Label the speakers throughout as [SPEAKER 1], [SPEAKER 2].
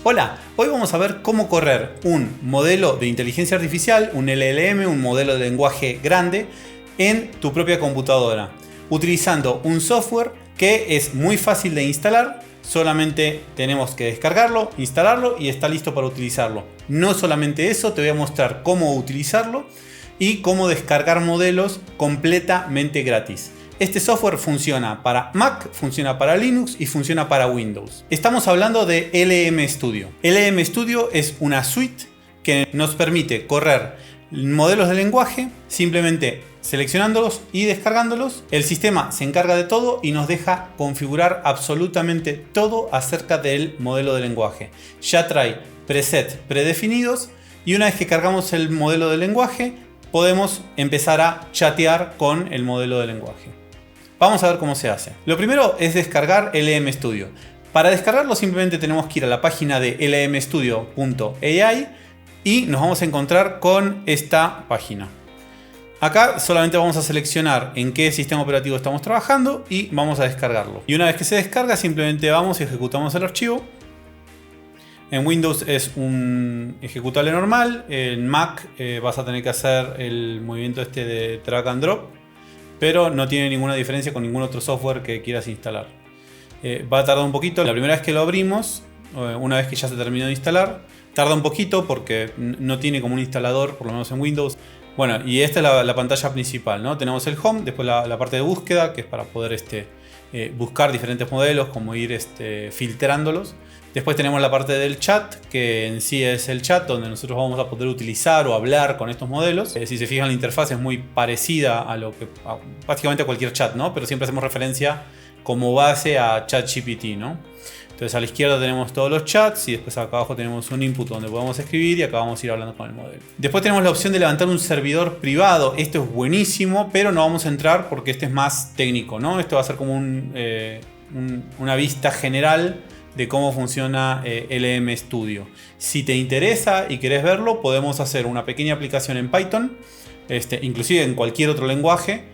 [SPEAKER 1] Hola, hoy vamos a ver cómo correr un modelo de inteligencia artificial, un LLM, un modelo de lenguaje grande, en tu propia computadora, utilizando un software que es muy fácil de instalar. Solamente tenemos que descargarlo, instalarlo y está listo para utilizarlo. No solamente eso, te voy a mostrar cómo utilizarlo y cómo descargar modelos completamente gratis. Este software funciona para Mac, funciona para Linux y funciona para Windows. Estamos hablando de LM Studio. LM Studio es una suite que nos permite correr modelos de lenguaje simplemente seleccionándolos y descargándolos. El sistema se encarga de todo y nos deja configurar absolutamente todo acerca del modelo de lenguaje. Ya trae presets predefinidos y una vez que cargamos el modelo de lenguaje podemos empezar a chatear con el modelo de lenguaje. Vamos a ver cómo se hace. Lo primero es descargar LM Studio. Para descargarlo simplemente tenemos que ir a la página de lmstudio.ai y nos vamos a encontrar con esta página. Acá solamente vamos a seleccionar en qué sistema operativo estamos trabajando y vamos a descargarlo. Y una vez que se descarga simplemente vamos y ejecutamos el archivo. En Windows es un ejecutable normal. En Mac vas a tener que hacer el movimiento este de drag and drop, pero no tiene ninguna diferencia con ningún otro software que quieras instalar. Va a tardar un poquito. La primera vez que lo abrimos, una vez que ya se terminó de instalar, tarda un poquito porque no tiene como un instalador, por lo menos en Windows. Bueno, y esta es la pantalla principal, ¿no? Tenemos el Home, después la parte de búsqueda, que es para poder buscar diferentes modelos, como ir filtrándolos. Después tenemos la parte del chat, que en sí es el chat donde nosotros vamos a poder utilizar o hablar con estos modelos. Si se fijan, la interfaz es muy parecida a básicamente a cualquier chat, ¿no? Pero siempre hacemos referencia como base a ChatGPT, ¿no? Entonces a la izquierda tenemos todos los chats y después acá abajo tenemos un input donde podemos escribir y acá vamos a ir hablando con el modelo. Después tenemos la opción de levantar un servidor privado. Esto es buenísimo, pero no vamos a entrar porque este es más técnico, ¿no? Esto va a ser como una vista general de cómo funciona LM Studio. Si te interesa y querés verlo, podemos hacer una pequeña aplicación en Python, inclusive en cualquier otro lenguaje,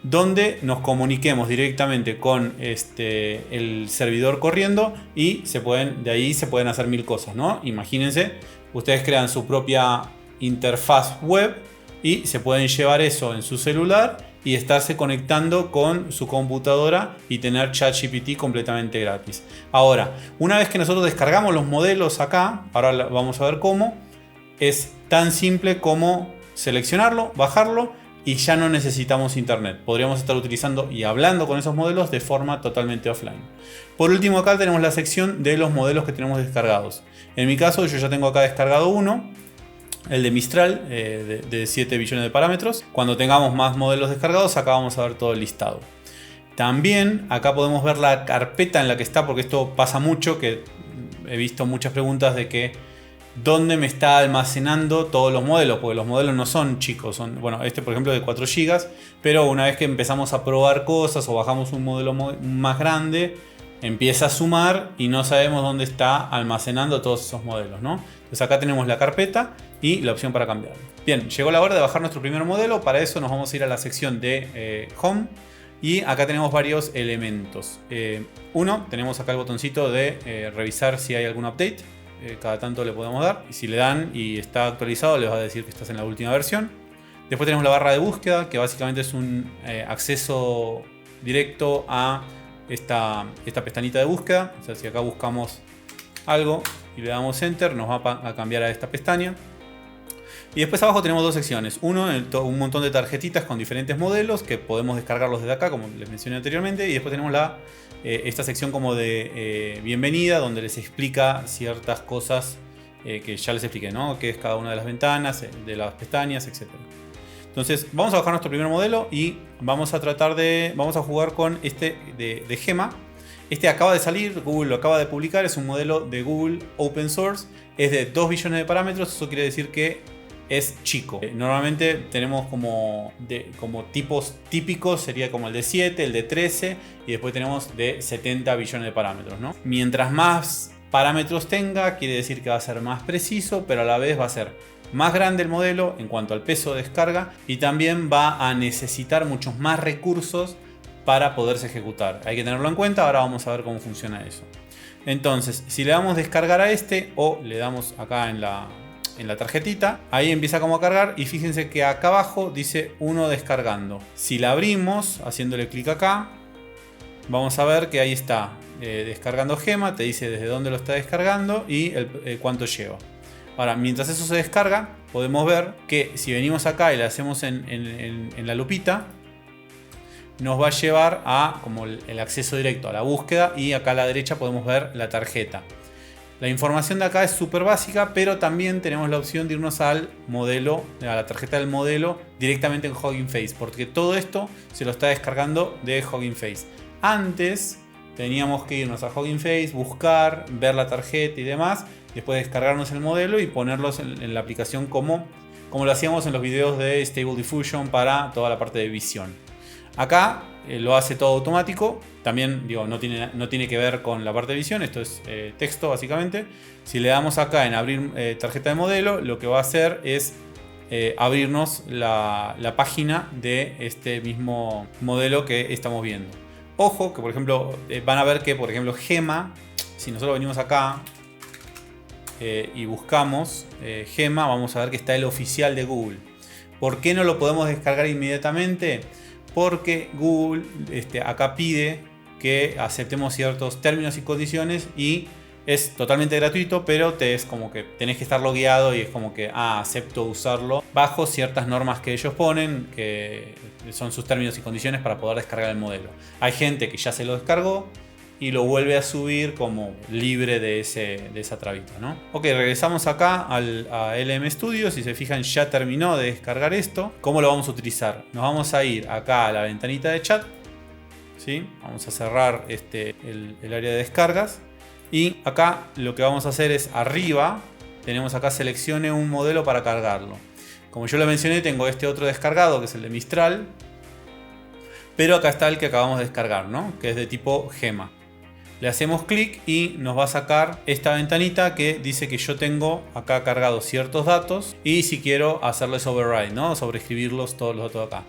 [SPEAKER 1] donde nos comuniquemos directamente con el servidor corriendo y de ahí se pueden hacer mil cosas, ¿no? Imagínense, ustedes crean su propia interfaz web y se pueden llevar eso en su celular y estarse conectando con su computadora y tener ChatGPT completamente gratis. Ahora, una vez que nosotros descargamos los modelos acá, ahora vamos a ver cómo, es tan simple como seleccionarlo, bajarlo y ya no necesitamos internet. Podríamos estar utilizando y hablando con esos modelos de forma totalmente offline. Por último, acá tenemos la sección de los modelos que tenemos descargados. En mi caso, yo ya tengo acá descargado uno, el de Mistral, de 7 billones de parámetros. Cuando tengamos más modelos descargados, acá vamos a ver todo el listado. También acá podemos ver la carpeta en la que está, porque esto pasa mucho, que he visto muchas preguntas de que dónde me está almacenando todos los modelos, porque los modelos no son chicos, bueno, por ejemplo de 4 GB, pero una vez que empezamos a probar cosas o bajamos un modelo más grande, empieza a sumar y no sabemos dónde está almacenando todos esos modelos, ¿no? Entonces acá tenemos la carpeta y la opción para cambiarlo. Bien, llegó la hora de bajar nuestro primer modelo. Para eso nos vamos a ir a la sección de Home y acá tenemos varios elementos. Uno, tenemos acá el botoncito de revisar si hay algún update. Cada tanto le podemos dar y si le dan y está actualizado les va a decir que estás en la última versión. Después tenemos la barra de búsqueda, que básicamente es un acceso directo a esta pestañita de búsqueda. O sea, si acá buscamos algo y le damos enter, nos va a cambiar a esta pestaña. Y después abajo tenemos dos secciones. Uno, un montón de tarjetitas con diferentes modelos que podemos descargarlos desde acá, como les mencioné anteriormente. Y después tenemos esta sección como de bienvenida, donde les explica ciertas cosas que ya les expliqué, ¿no? Qué es cada una de las ventanas, de las pestañas, etc. Entonces vamos a bajar nuestro primer modelo y vamos a jugar con de Gema. Acaba de salir, Google lo acaba de publicar, es un modelo de Google Open Source, es de 2 billones de parámetros, eso quiere decir que es chico. Normalmente tenemos como tipos típicos, sería como el de 7, el de 13 y después tenemos de 70 billones de parámetros, ¿no? Mientras más parámetros tenga, quiere decir que va a ser más preciso, pero a la vez va a ser más grande el modelo en cuanto al peso de descarga y también va a necesitar muchos más recursos para poderse ejecutar. Hay que tenerlo en cuenta, ahora vamos a ver cómo funciona eso. Entonces, si le damos descargar a este o le damos acá en la tarjetita, ahí empieza como a cargar y fíjense que acá abajo dice 1 descargando. Si la abrimos haciéndole clic acá, vamos a ver que ahí está descargando Gema, te dice desde dónde lo está descargando y cuánto lleva. Ahora, mientras eso se descarga, podemos ver que si venimos acá y le hacemos en la lupita, nos va a llevar a como el acceso directo a la búsqueda y acá a la derecha podemos ver la tarjeta. La información de acá es súper básica, pero también tenemos la opción de irnos al modelo, a la tarjeta del modelo directamente en Hugging Face, porque todo esto se lo está descargando de Hugging Face. Antes teníamos que irnos a Hugging Face, buscar, ver la tarjeta y demás, después descargarnos el modelo y ponerlos en la aplicación como lo hacíamos en los videos de Stable Diffusion para toda la parte de visión. Acá lo hace todo automático. También digo, no tiene que ver con la parte de visión. Esto es texto básicamente. Si le damos acá en abrir tarjeta de modelo, lo que va a hacer es abrirnos la página de este mismo modelo que estamos viendo. Ojo que por ejemplo van a ver que por ejemplo Gema, si nosotros venimos acá y buscamos Gema, vamos a ver que está el oficial de Google. ¿Por qué no lo podemos descargar inmediatamente? Porque Google acá pide que aceptemos ciertos términos y condiciones y es totalmente gratuito, pero es como que tenés que estar logueado y es como que acepto usarlo bajo ciertas normas que ellos ponen, que son sus términos y condiciones para poder descargar el modelo. Hay gente que ya se lo descargó y lo vuelve a subir como libre de esa trabita, ¿no? Ok, regresamos acá a LM Studio. Si se fijan, ya terminó de descargar esto. ¿Cómo lo vamos a utilizar? Nos vamos a ir acá a la ventanita de chat, ¿sí? Vamos a cerrar el área de descargas. Y acá lo que vamos a hacer es arriba, tenemos acá seleccione un modelo para cargarlo. Como yo lo mencioné, tengo este otro descargado que es el de Mistral. Pero acá está el que acabamos de descargar, ¿no? Que es de tipo Gema. Le hacemos clic y nos va a sacar esta ventanita que dice que yo tengo acá cargados ciertos datos y si quiero hacerles override, ¿no? Sobreescribirlos todos los datos acá.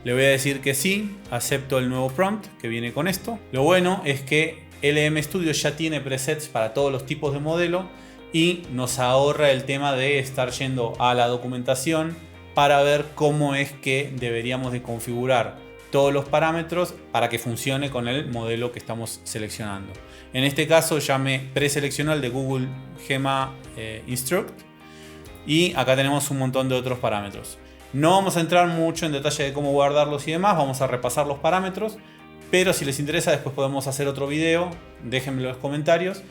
[SPEAKER 1] Le voy a decir que sí, acepto el nuevo prompt que viene con esto. Lo bueno es que LM Studio ya tiene presets para todos los tipos de modelo y nos ahorra el tema de estar yendo a la documentación para ver cómo es que deberíamos de configurar todos los parámetros para que funcione con el modelo que estamos seleccionando. En este caso ya me preseleccionó el de Google Gema Instruct y acá tenemos un montón de otros parámetros. No vamos a entrar mucho en detalle de cómo guardarlos y demás, vamos a repasar los parámetros, pero si les interesa después podemos hacer otro video, déjenmelo en los comentarios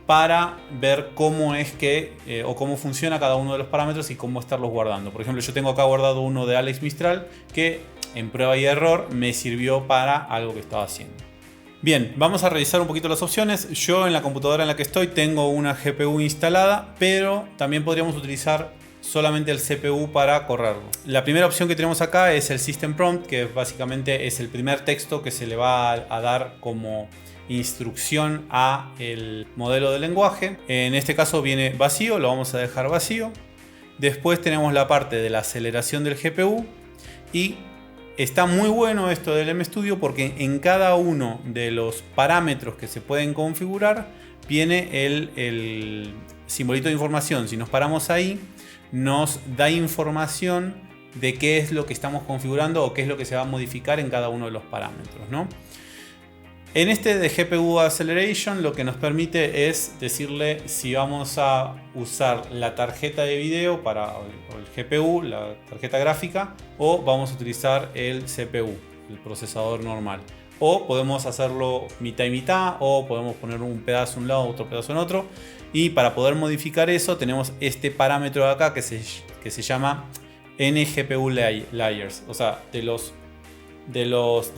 [SPEAKER 1] para ver cómo es que o cómo funciona cada uno de los parámetros y cómo estarlos guardando. Por ejemplo, yo tengo acá guardado uno de Alex Mistral que en prueba y error me sirvió para algo que estaba haciendo. Bien, vamos a revisar un poquito las opciones. Yo en la computadora en la que estoy tengo una GPU instalada, pero también podríamos utilizar solamente el CPU para correrlo. La primera opción que tenemos acá es el System Prompt, que básicamente es el primer texto que se le va a dar como instrucción a el modelo de lenguaje. En este caso viene vacío, lo vamos a dejar vacío. Después tenemos la parte de la aceleración del GPU y está muy bueno esto del MStudio porque en cada uno de los parámetros que se pueden configurar viene el simbolito de información. Si nos paramos ahí, nos da información de qué es lo que estamos configurando o qué es lo que se va a modificar en cada uno de los parámetros, ¿no? En este de GPU Acceleration lo que nos permite es decirle si vamos a usar la tarjeta de video para el GPU, la tarjeta gráfica, o vamos a utilizar el CPU, el procesador normal. O podemos hacerlo mitad y mitad, o podemos poner un pedazo en un lado, otro pedazo en otro. Y para poder modificar eso tenemos este parámetro de acá que se llama NGPU Layers, o sea, de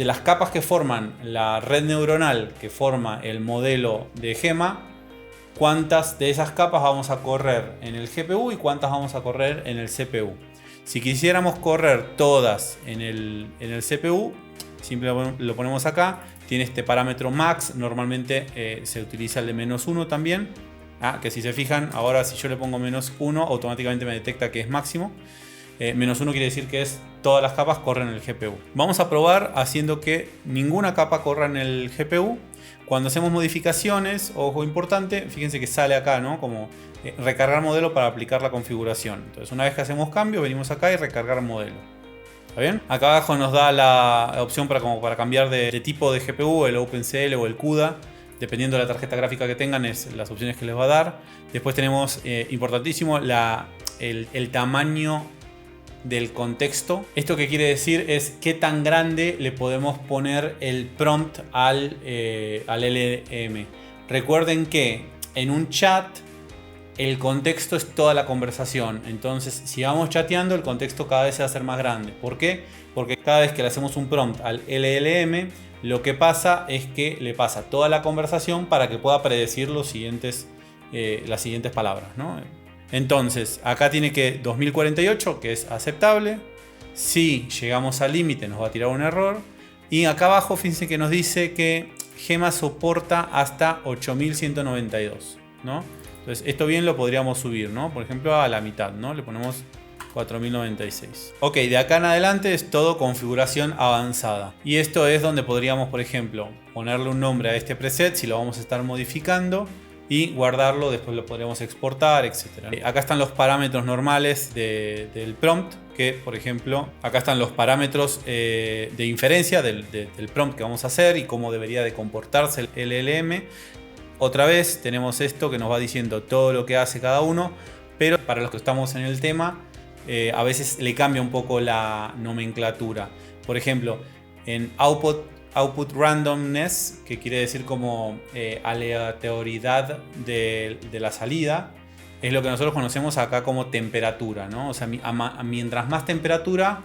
[SPEAKER 1] las capas que forman la red neuronal que forma el modelo de Gema, cuántas de esas capas vamos a correr en el GPU y cuántas vamos a correr en el CPU. Si quisiéramos correr todas en el CPU, simplemente lo ponemos acá. Tiene este parámetro max, normalmente se utiliza el de -1 también. Que si se fijan, ahora si yo le pongo -1 automáticamente me detecta que es máximo. -1 quiere decir que es todas las capas corren en el GPU. Vamos a probar haciendo que ninguna capa corra en el GPU. Cuando hacemos modificaciones, ojo importante, fíjense que sale acá, ¿no? Como recargar modelo para aplicar la configuración. Entonces una vez que hacemos cambio, venimos acá y recargar modelo. ¿Está bien? Acá abajo nos da la opción para cambiar de tipo de GPU, el OpenCL o el CUDA. Dependiendo de la tarjeta gráfica que tengan, es las opciones que les va a dar. Después tenemos, importantísimo, el tamaño del contexto. Esto que quiere decir es qué tan grande le podemos poner el prompt al LLM. Recuerden que en un chat el contexto es toda la conversación. Entonces, si vamos chateando, el contexto cada vez se va a hacer más grande. ¿Por qué? Porque cada vez que le hacemos un prompt al LLM, lo que pasa es que le pasa toda la conversación para que pueda predecir las siguientes palabras, ¿no? Entonces, acá tiene que 2048, que es aceptable. Si llegamos al límite, nos va a tirar un error. Y acá abajo, fíjense que nos dice que Gema soporta hasta 8192, ¿no? Entonces, esto bien lo podríamos subir, ¿no? Por ejemplo, a la mitad, ¿no? Le ponemos 4096. Ok, de acá en adelante es todo configuración avanzada. Y esto es donde podríamos, por ejemplo, ponerle un nombre a este preset si lo vamos a estar modificando y guardarlo, después lo podremos exportar, etc. Acá están los parámetros normales del prompt, que por ejemplo, acá están los parámetros de inferencia del prompt que vamos a hacer y cómo debería de comportarse el LLM. Otra vez tenemos esto que nos va diciendo todo lo que hace cada uno, pero para los que estamos en el tema, a veces le cambia un poco la nomenclatura. Por ejemplo, en output randomness, que quiere decir como aleatoriedad de la salida, es lo que nosotros conocemos acá como temperatura, ¿no? O sea, mientras más temperatura,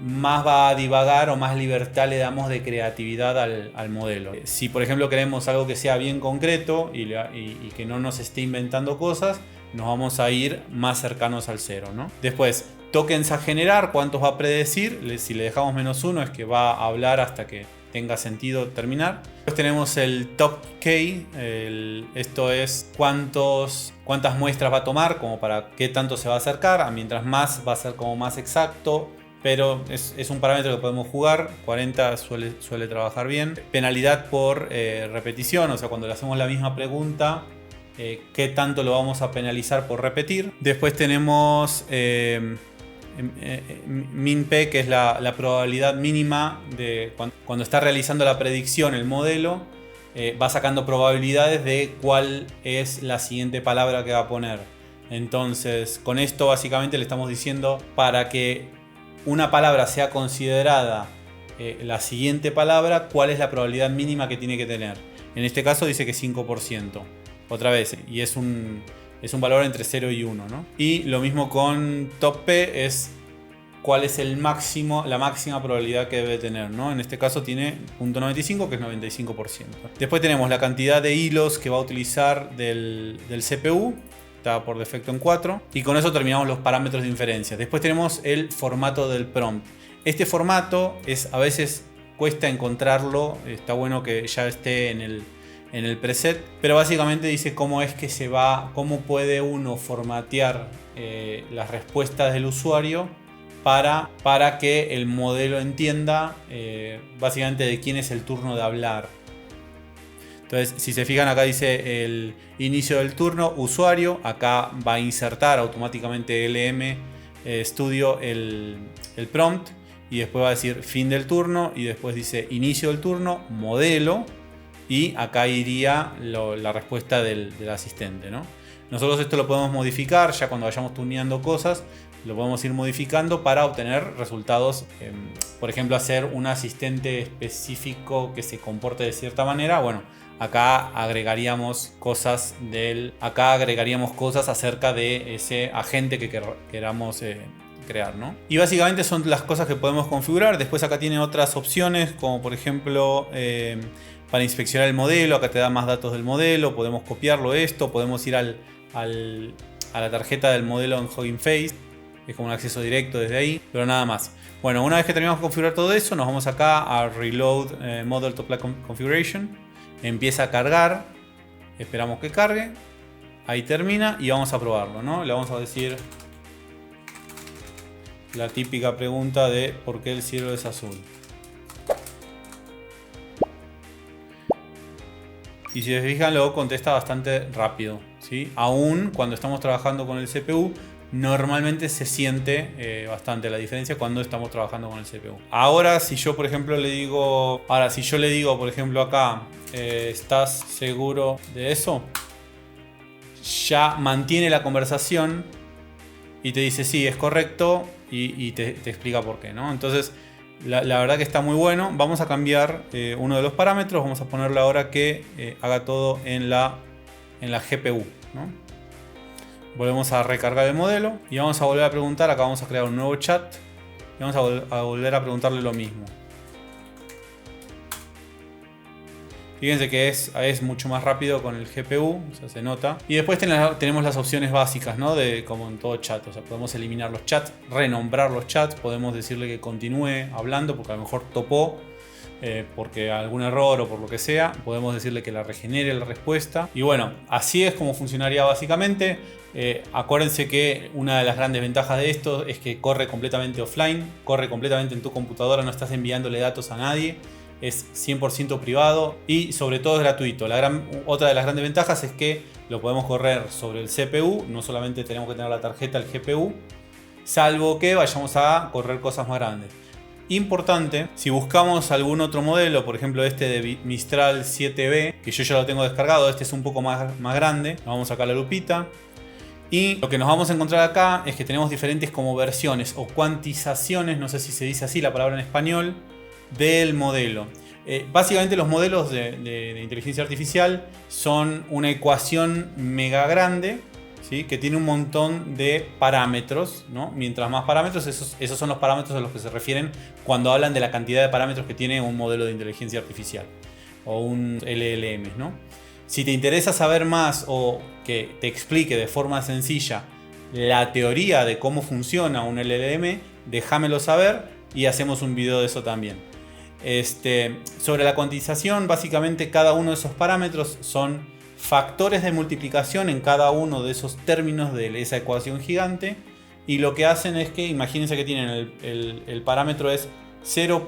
[SPEAKER 1] más va a divagar o más libertad le damos de creatividad al modelo. Si por ejemplo queremos algo que sea bien concreto y que no nos esté inventando cosas, nos vamos a ir más cercanos al cero, ¿no? Después, tokens a generar, ¿cuántos va a predecir? Si le dejamos -1 es que va a hablar hasta que tenga sentido terminar. Después tenemos el top K, esto es cuántas muestras va a tomar, como para qué tanto se va a acercar. Mientras más va a ser como más exacto, pero es un parámetro que podemos jugar. 40 suele trabajar bien. Penalidad por repetición, o sea, cuando le hacemos la misma pregunta, qué tanto lo vamos a penalizar por repetir. Después tenemos min-p, que es la probabilidad mínima de cuando está realizando la predicción el modelo, va sacando probabilidades de cuál es la siguiente palabra que va a poner. Entonces, con esto básicamente le estamos diciendo, para que una palabra sea considerada la siguiente palabra, cuál es la probabilidad mínima que tiene que tener. En este caso dice que 5%. Otra vez, y es un valor entre 0 y 1, ¿no? Y lo mismo con top P, es cuál es la máxima probabilidad que debe tener, ¿no? En este caso tiene 0.95, que es 95%. Después tenemos la cantidad de hilos que va a utilizar del CPU. Está por defecto en 4. Y con eso terminamos los parámetros de inferencia. Después tenemos el formato del prompt. Este formato a veces cuesta encontrarlo. Está bueno que ya esté en el preset, pero básicamente dice cómo es que cómo puede uno formatear las respuestas del usuario para que el modelo entienda básicamente de quién es el turno de hablar. Entonces, si se fijan, acá dice el inicio del turno, usuario. Acá va a insertar automáticamente LM Studio el prompt, y después va a decir fin del turno, y después dice inicio del turno, modelo. Y acá iría la respuesta del asistente, ¿no? Nosotros esto lo podemos modificar ya cuando vayamos tuneando cosas. Lo podemos ir modificando para obtener resultados. Por ejemplo, hacer un asistente específico que se comporte de cierta manera. Bueno, acá agregaríamos cosas acerca de ese agente que queramos crear, ¿no? Y básicamente son las cosas que podemos configurar. Después acá tiene otras opciones, como por ejemplo para inspeccionar el modelo. Acá te da más datos del modelo, podemos copiarlo esto, podemos ir a la tarjeta del modelo en Hugging Face, es como un acceso directo desde ahí, pero nada más. Bueno, una vez que terminamos de configurar todo eso, nos vamos acá a Reload Model to Apply Configuration. Empieza a cargar, esperamos que cargue, ahí termina y vamos a probarlo, ¿no? Le vamos a decir la típica pregunta de ¿por qué el cielo es azul? Y si se fijan, luego contesta bastante rápido, ¿sí? Aún cuando estamos trabajando con el CPU, normalmente se siente bastante la diferencia cuando estamos trabajando con el CPU. Ahora, si yo por ejemplo le digo, por ejemplo acá, ¿estás seguro de eso? Ya mantiene la conversación y te dice sí, es correcto, y te explica por qué, ¿no? Entonces, la verdad que está muy bueno. Vamos a cambiar uno de los parámetros. Vamos a ponerle ahora que haga todo en la GPU, ¿no? Volvemos a recargar el modelo y vamos a volver a preguntar. Acá vamos a crear un nuevo chat y vamos a volver a preguntarle lo mismo. Fíjense que es mucho más rápido con el GPU, o sea, se nota. Y después tenemos las opciones básicas, ¿no? Como en todo chat. O sea, podemos eliminar los chats, renombrar los chats, podemos decirle que continúe hablando porque a lo mejor topó, porque algún error o por lo que sea. Podemos decirle que la regenere la respuesta. Y bueno, así es como funcionaría básicamente. Acuérdense que una de las grandes ventajas de esto es que corre completamente offline, corre completamente en tu computadora, no estás enviándole datos a nadie. Es 100% privado y sobre todo es gratuito. Otra de las grandes ventajas es que lo podemos correr sobre el CPU, no solamente tenemos que tener la tarjeta, el GPU, salvo que vayamos a correr cosas más grandes. Importante, si buscamos algún otro modelo, por ejemplo este de Mistral 7B, que yo ya lo tengo descargado, este es un poco más grande, vamos a sacar la lupita. Y lo que nos vamos a encontrar acá es que tenemos diferentes como versiones o cuantizaciones, no sé si se dice así la palabra en español, del modelo. Básicamente los modelos de inteligencia artificial son una ecuación mega grande, ¿sí? Que tiene un montón de parámetros, ¿no? Mientras más parámetros, esos son los parámetros a los que se refieren cuando hablan de la cantidad de parámetros que tiene un modelo de inteligencia artificial o un LLM, ¿no? Si te interesa saber más o que te explique de forma sencilla la teoría de cómo funciona un LLM, déjamelo saber y hacemos un video de eso también. Sobre la cuantización, básicamente cada uno de esos parámetros son factores de multiplicación en cada uno de esos términos de esa ecuación gigante, y lo que hacen es que imagínense que tienen el parámetro es 0.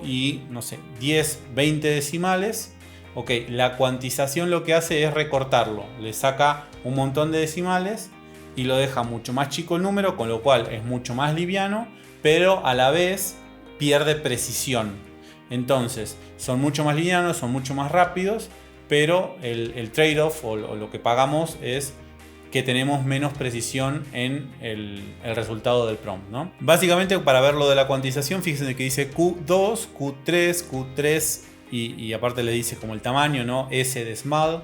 [SPEAKER 1] Y no sé, 10, 20 decimales. Ok, la cuantización lo que hace es recortarlo, le saca un montón de decimales y lo deja mucho más chico el número, con lo cual es mucho más liviano, pero a la vez pierde precisión. Entonces, son mucho más livianos, son mucho más rápidos, pero el trade-off o lo que pagamos es que tenemos menos precisión en el resultado del prompt, ¿no? Básicamente, para ver lo de la cuantización, fíjense que dice Q2, Q3, Q3 y aparte le dice como el tamaño, ¿no? S de small,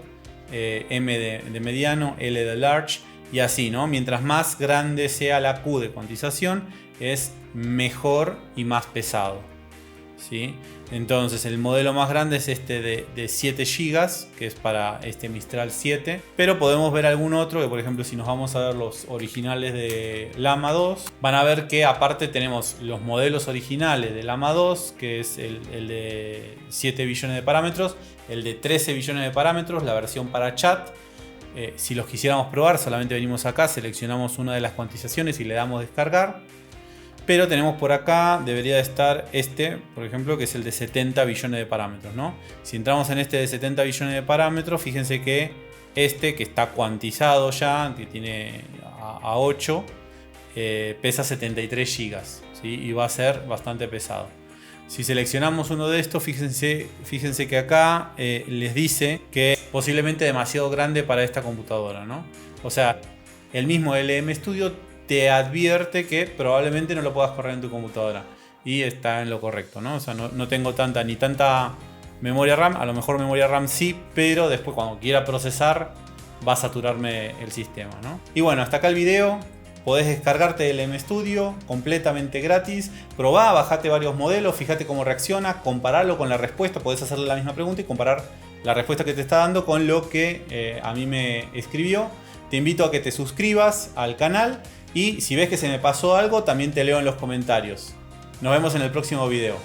[SPEAKER 1] M de mediano, L de large y así, ¿no? Mientras más grande sea la Q de cuantización, es mejor y más pesado, ¿sí? Entonces el modelo más grande es este de 7 GB, que es para este Mistral 7, pero podemos ver algún otro, que por ejemplo si nos vamos a ver los originales de Llama 2, van a ver que aparte tenemos los modelos originales de Llama 2, que es el de 7 billones de parámetros, el de 13 billones de parámetros, la versión para chat. Si los quisiéramos probar, solamente venimos acá, seleccionamos una de las cuantizaciones y le damos descargar. Pero tenemos por acá, debería de estar este, por ejemplo, que es el de 70 billones de parámetros, ¿no? Si entramos en este de 70 billones de parámetros, fíjense que este, que está cuantizado ya, que tiene a 8, pesa 73 GB, ¿sí? Y va a ser bastante pesado. Si seleccionamos uno de estos, fíjense que acá les dice que es posiblemente demasiado grande para esta computadora, ¿no? O sea, el mismo LM Studio te advierte que probablemente no lo puedas correr en tu computadora. Y está en lo correcto, ¿no? O sea, no tengo tanta memoria RAM. A lo mejor memoria RAM sí, pero después cuando quiera procesar va a saturarme el sistema, ¿no? Y bueno, hasta acá el video. Podés descargarte el LM Studio completamente gratis. Probá, bajate varios modelos, fíjate cómo reacciona, compararlo con la respuesta. Podés hacerle la misma pregunta y comparar la respuesta que te está dando con lo que a mí me escribió. Te invito a que te suscribas al canal. Y si ves que se me pasó algo, también te leo en los comentarios. Nos vemos en el próximo video.